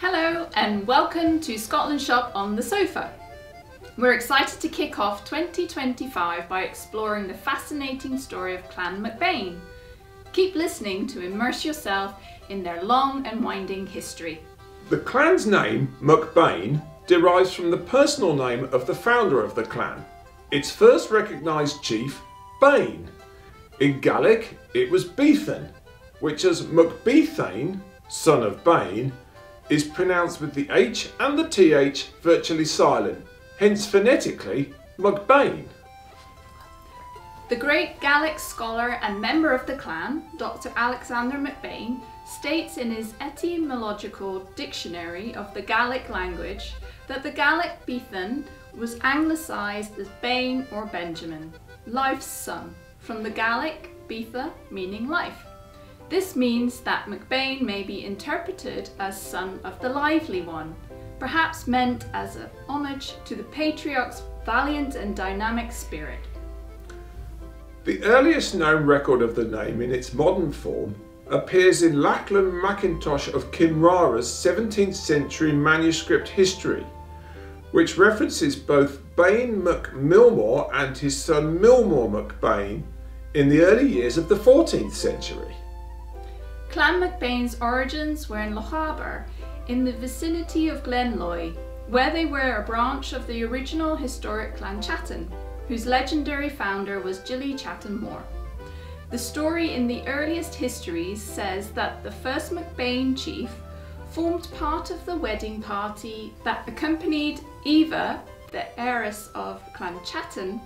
Hello and welcome to ScotlandShop on the sofa. We're excited to kick off 2025 by exploring the fascinating story of Clan MacBean. Keep listening to immerse yourself in their long and winding history. The clan's name, McBain, derives from the personal name of the founder of the clan, its first recognised chief, Bain. In Gaelic, it was Beathan, which as McBean, son of Bain, is pronounced with the H and the TH virtually silent, hence phonetically McBain. The great Gaelic scholar and member of the clan, Dr. Alexander McBain, states in his etymological dictionary of the Gaelic language that the Gaelic Beathan was anglicised as Bain or Benjamin, life's son, from the Gaelic Beatha meaning life. This means that McBain may be interpreted as son of the lively one, perhaps meant as an homage to the patriarch's valiant and dynamic spirit. The earliest known record of the name in its modern form appears in Lachlan Mackintosh of Kinrara's 17th century manuscript history, which references both Bain MacMilmore and his son Milmore McBain in the early years of the 14th century. Clan MacBean's origins were in Lochaber, in the vicinity of Glenloy, where they were a branch of the original historic Clan Chattan, whose legendary founder was Gilly Chattan Moore. The story in the earliest histories says that the first McBain chief formed part of the wedding party that accompanied Eva, the heiress of Clan Chattan,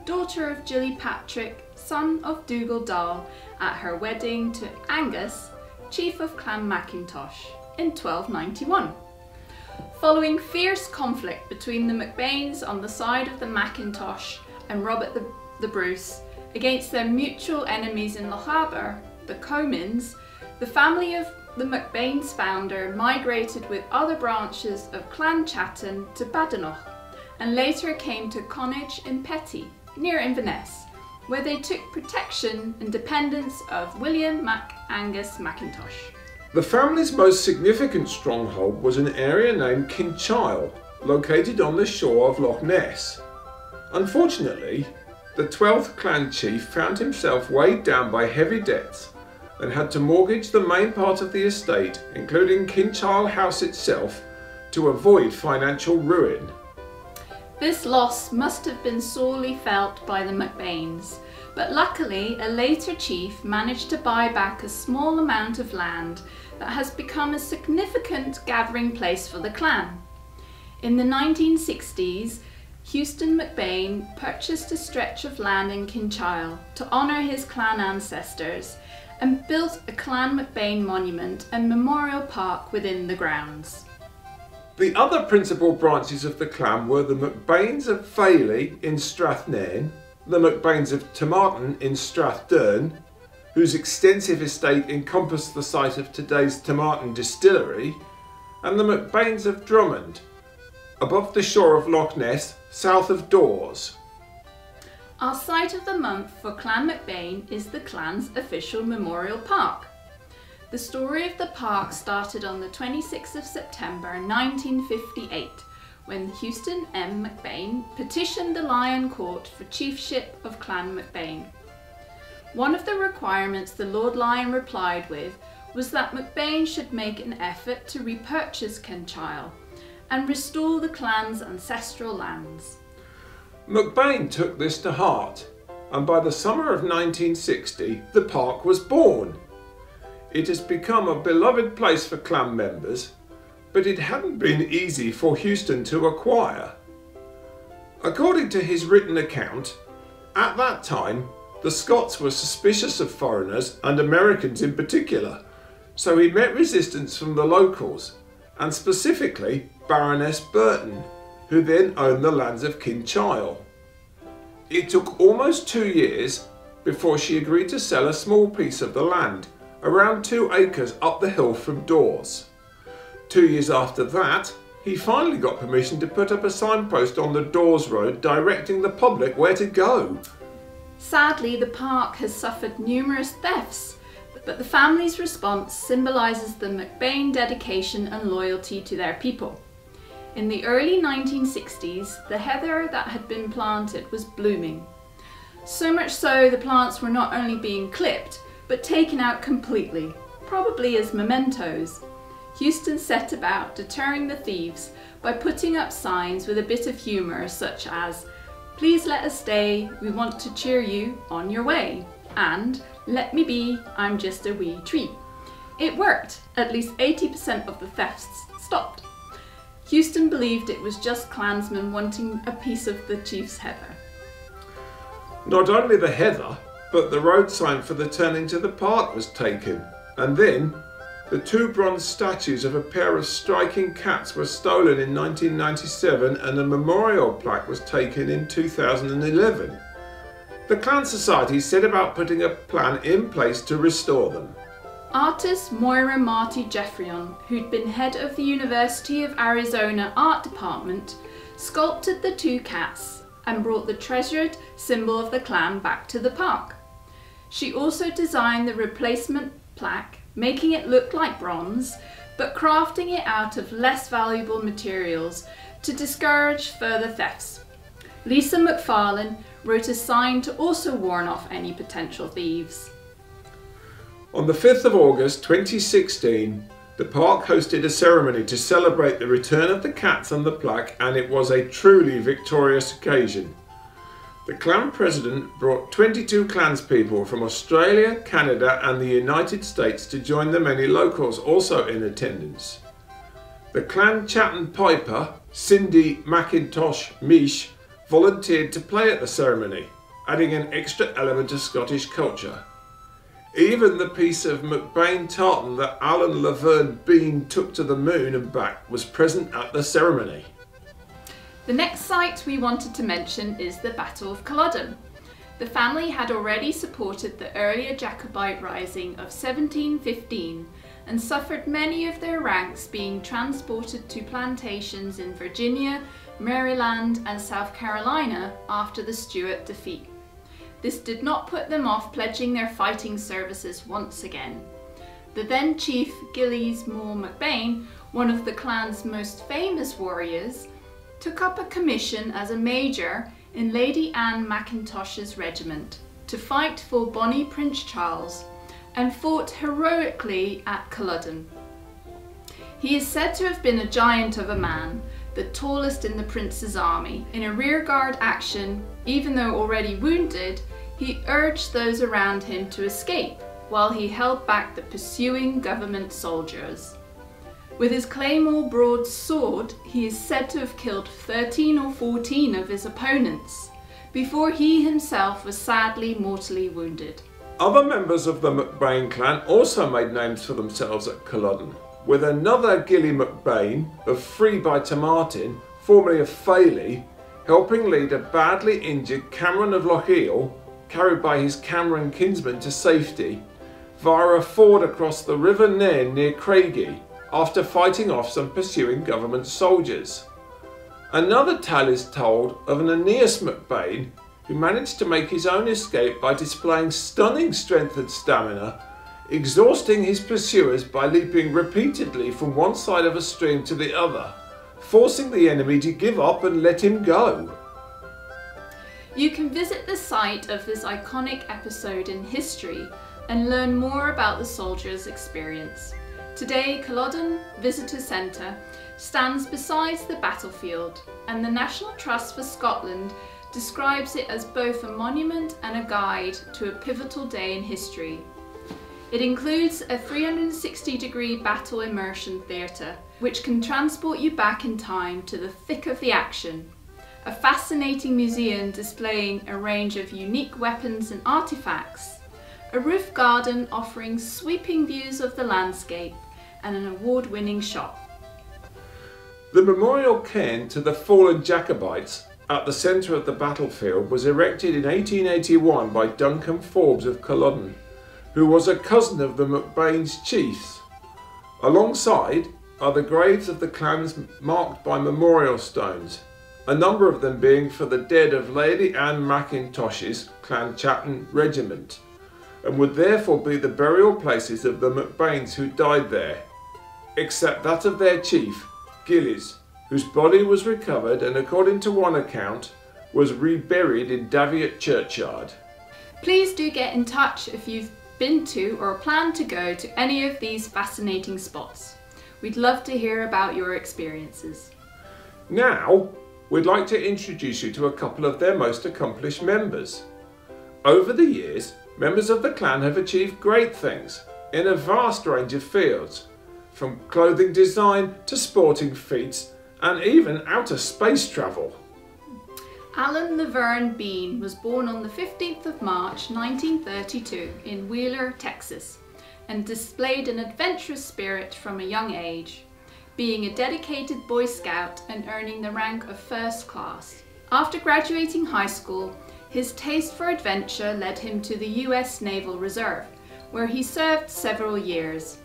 daughter of Gilly Patrick, son of Dougal Dahl, at her wedding to Angus, chief of Clan Mackintosh, in 1291. Following fierce conflict between the McBains on the side of the Mackintosh and Robert the Bruce against their mutual enemies in Lochaber, the Comins, the family of the McBain's founder migrated with other branches of Clan Chattan to Badenoch and later came to Connacht in Petty, near Inverness, where they took protection and dependence of William Angus Mackintosh. The family's most significant stronghold was an area named Kinchile, located on the shore of Loch Ness. Unfortunately, the 12th clan chief found himself weighed down by heavy debts and had to mortgage the main part of the estate, including Kinchile House itself, to avoid financial ruin. This loss must have been sorely felt by the McBains, but luckily a later chief managed to buy back a small amount of land that has become a significant gathering place for the clan. In the 1960s, Houston McBain purchased a stretch of land in Kinchile to honour his clan ancestors and built a Clan MacBean monument and memorial park within the grounds. The other principal branches of the clan were the McBains of Failey in Strathnairn, the McBains of Tomarton in Strathdurn, whose extensive estate encompassed the site of today's Tomarton distillery, and the McBains of Drummond, above the shore of Loch Ness, south of Dawes. Our site of the month for Clan MacBean is the clan's official memorial park. The story of the park started on the 26th of September 1958 when Houston M. McBain petitioned the Lion Court for chiefship of Clan MacBean. One of the requirements the Lord Lion replied with was that McBain should make an effort to repurchase Kinchile and restore the clan's ancestral lands. McBain took this to heart, and by the summer of 1960 the park was born. It has become a beloved place for clan members, but it hadn't been easy for Houston to acquire. According to his written account, at that time the Scots were suspicious of foreigners and Americans in particular, so he met resistance from the locals, and specifically Baroness Burton, who then owned the lands of Kinchile. It took almost 2 years before she agreed to sell a small piece of the land, around 2 acres up the hill from Dawes. 2 years after that, he finally got permission to put up a signpost on the Dawes Road directing the public where to go. Sadly, the park has suffered numerous thefts but the family's response symbolises the McBain dedication and loyalty to their people. In the early 1960s, the heather that had been planted was blooming. So much so the plants were not only being clipped, but taken out completely, probably as mementos. Houston set about deterring the thieves by putting up signs with a bit of humour such as, "Please let us stay, we want to cheer you on your way," and "Let me be, I'm just a wee treat." It worked. At least 80% of the thefts stopped. Houston believed it was just clansmen wanting a piece of the chief's heather. Not only the heather, but the road sign for the turning to the park was taken, and then the 2 bronze statues of a pair of striking cats were stolen in 1997 and a memorial plaque was taken in 2011. The Clan Society set about putting a plan in place to restore them. Artist Moira Marty Jeffrion, who'd been head of the University of Arizona Art Department, sculpted the 2 cats and brought the treasured symbol of the clan back to the park. She also designed the replacement plaque, making it look like bronze, but crafting it out of less valuable materials to discourage further thefts. Lisa McFarlane wrote a sign to also warn off any potential thieves. On the 5th of August 2016, the park hosted a ceremony to celebrate the return of the cats and the plaque, and it was a truly victorious occasion. The clan president brought 22 clanspeople from Australia, Canada and the United States to join the many locals also in attendance. The clan Chatton piper, Cindy McIntosh Mish, volunteered to play at the ceremony, adding an extra element of Scottish culture. Even the piece of MacBean tartan that Alan LaVern Bean took to the moon and back was present at the ceremony. The next site we wanted to mention is the Battle of Culloden. The family had already supported the earlier Jacobite rising of 1715 and suffered many of their ranks being transported to plantations in Virginia, Maryland and South Carolina after the Stuart defeat. This did not put them off pledging their fighting services once again. The then chief Gillies Moore McBain, one of the clan's most famous warriors, took up a commission as a major in Lady Anne Mackintosh's regiment to fight for Bonnie Prince Charles and fought heroically at Culloden. He is said to have been a giant of a man, the tallest in the prince's army. In a rearguard action, even though already wounded, he urged those around him to escape while he held back the pursuing government soldiers. With his claymore broadsword, he is said to have killed 13 or 14 of his opponents, before he himself was sadly mortally wounded. Other members of the McBain clan also made names for themselves at Culloden, with another Gilly McBain of Freebyter Martin, formerly of Failey, helping lead a badly injured Cameron of Lochiel, carried by his Cameron kinsman to safety, via a ford across the River Nairn near Craigie, after fighting off some pursuing government soldiers. Another tale is told of an Aeneas McBain who managed to make his own escape by displaying stunning strength and stamina, exhausting his pursuers by leaping repeatedly from one side of a stream to the other, forcing the enemy to give up and let him go. You can visit the site of this iconic episode in history and learn more about the soldiers' experience. Today, Culloden Visitor Centre stands beside the battlefield, and the National Trust for Scotland describes it as both a monument and a guide to a pivotal day in history. It includes a 360-degree battle immersion theatre, which can transport you back in time to the thick of the action, a fascinating museum displaying a range of unique weapons and artefacts, a roof garden offering sweeping views of the landscape, and an award-winning shop. The memorial cairn to the fallen Jacobites at the centre of the battlefield was erected in 1881 by Duncan Forbes of Culloden, who was a cousin of the McBain's chiefs. Alongside are the graves of the clans marked by memorial stones, a number of them being for the dead of Lady Anne Mackintosh's Clan Chatton regiment. and would therefore be the burial places of the McBains who died there, except that of their chief, Gillies, whose body was recovered and, according to one account, was reburied in Daviot churchyard. Please do get in touch if you've been to or plan to go to any of these fascinating spots. We'd love to hear about your experiences. Now, we'd like to introduce you to a couple of their most accomplished members. Over the years, members of the clan have achieved great things in a vast range of fields, from clothing design to sporting feats and even outer space travel. Alan LaVern Bean was born on the 15th of March 1932 in Wheeler, Texas, and displayed an adventurous spirit from a young age, being a dedicated Boy Scout and earning the rank of first class. After graduating high school, his taste for adventure led him to the US Naval Reserve, where he served several years.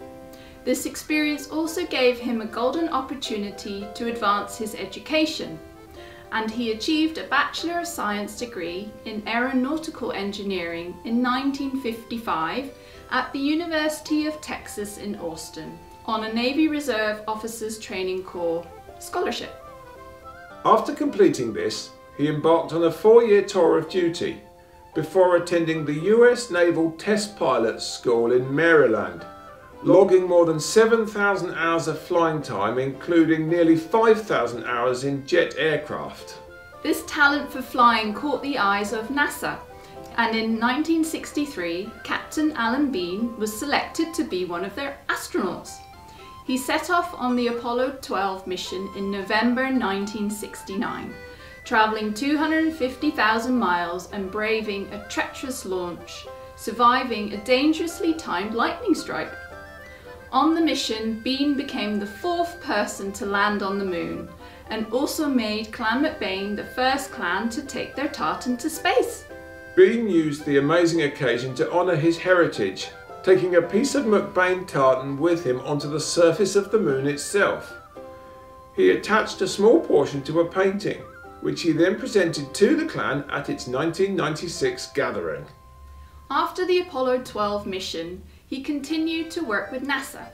This experience also gave him a golden opportunity to advance his education, and he achieved a Bachelor of Science degree in Aeronautical Engineering in 1955 at the University of Texas in Austin on a Navy Reserve Officers Training Corps scholarship. After completing this, he embarked on a 4-year tour of duty before attending the US Naval Test Pilots School in Maryland, logging more than 7,000 hours of flying time, including nearly 5,000 hours in jet aircraft. This talent for flying caught the eyes of NASA, and in 1963, Captain Alan Bean was selected to be one of their astronauts. He set off on the Apollo 12 mission in November 1969, travelling 250,000 miles and braving a treacherous launch, surviving a dangerously timed lightning strike. On the mission, Bean became the 4th person to land on the moon, and also made Clan MacBean the first clan to take their tartan to space. Bean used the amazing occasion to honour his heritage, taking a piece of MacBean tartan with him onto the surface of the moon itself. He attached a small portion to a painting, which he then presented to the clan at its 1996 gathering. After the Apollo 12 mission, he continued to work with NASA,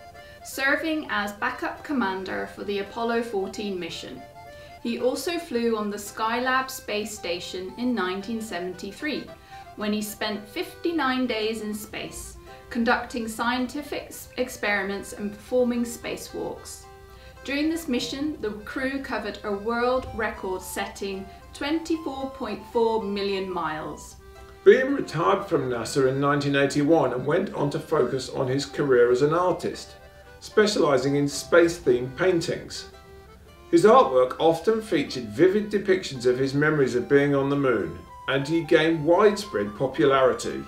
serving as backup commander for the Apollo 14 mission. He also flew on the Skylab space station in 1973, when he spent 59 days in space, conducting scientific experiments and performing spacewalks. During this mission, the crew covered a world record-setting 24.4 million miles. Bean retired from NASA in 1981 and went on to focus on his career as an artist, specialising in space-themed paintings. His artwork often featured vivid depictions of his memories of being on the moon, and he gained widespread popularity.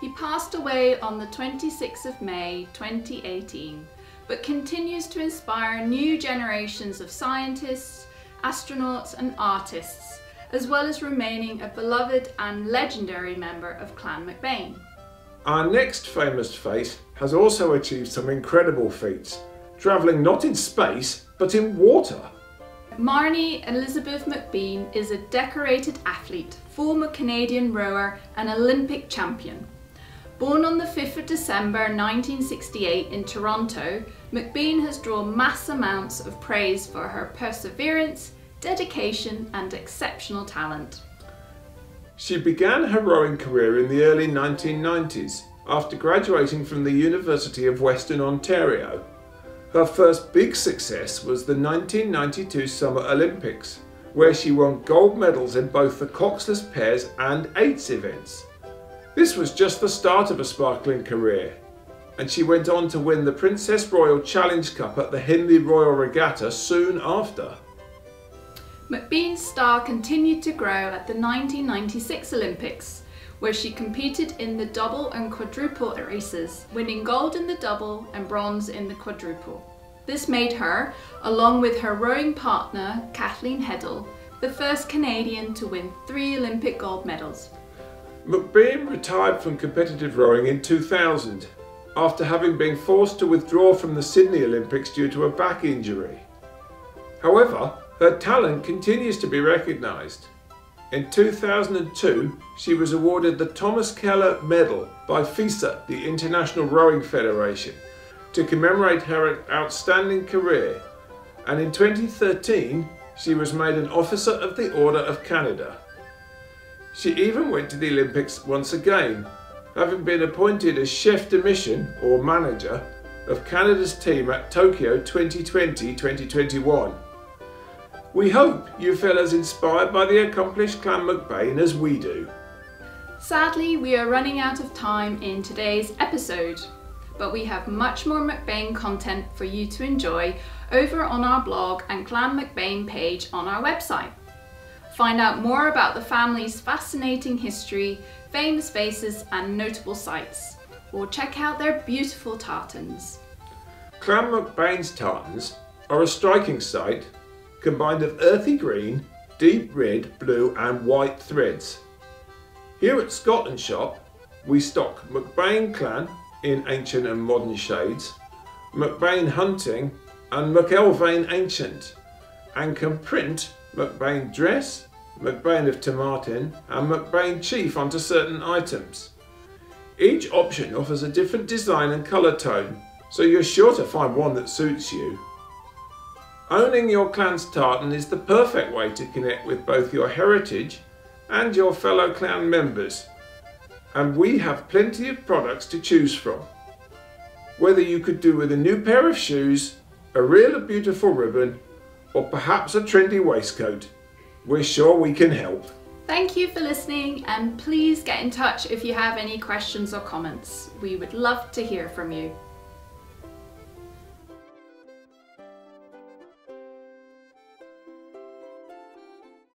He passed away on the 26th of May 2018, but continues to inspire new generations of scientists, astronauts and artists, as well as remaining a beloved and legendary member of Clan MacBean. Our next famous face has also achieved some incredible feats, travelling not in space, but in water. Marnie Elizabeth McBean is a decorated athlete, former Canadian rower and Olympic champion. Born on the 5th of December 1968 in Toronto, McBean has drawn mass amounts of praise for her perseverance, dedication and exceptional talent. She began her rowing career in the early 1990s after graduating from the University of Western Ontario. Her first big success was the 1992 Summer Olympics, where she won gold medals in both the coxless pairs and eights events. This was just the start of a sparkling career, and she went on to win the Princess Royal Challenge Cup at the Hindley Royal Regatta soon after. McBean's star continued to grow at the 1996 Olympics, where she competed in the double and quadruple races, winning gold in the double and bronze in the quadruple. This made her, along with her rowing partner Kathleen Heddle, the first Canadian to win 3 Olympic gold medals. McBean retired from competitive rowing in 2000, after having been forced to withdraw from the Sydney Olympics due to a back injury. However, her talent continues to be recognised. In 2002, she was awarded the Thomas Keller Medal by FISA, the International Rowing Federation, to commemorate her outstanding career, and in 2013 she was made an Officer of the Order of Canada. She even went to the Olympics once again, having been appointed as chef de mission or manager of Canada's team at Tokyo 2020-2021. We hope you feel as inspired by the accomplished Clan MacBean as we do. Sadly, we are running out of time in today's episode, but we have much more McBean content for you to enjoy over on our blog and Clan MacBean page on our website. Find out more about the family's fascinating history, famous faces and notable sites, or check out their beautiful tartans. Clan MacBean's tartans are a striking sight combined of earthy green, deep red, blue and white threads. Here at ScotlandShop, we stock McBean Clan in ancient and modern shades, McBean Hunting and McElvain Ancient, and can print McBean Dress, McBean of Tomatin and McBean Chief onto certain items. Each option offers a different design and colour tone, so you're sure to find one that suits you. Owning your clan's tartan is the perfect way to connect with both your heritage and your fellow clan members, and we have plenty of products to choose from. Whether you could do with a new pair of shoes, a really beautiful ribbon, or perhaps a trendy waistcoat, we're sure we can help. Thank you for listening, and please get in touch if you have any questions or comments. We would love to hear from you.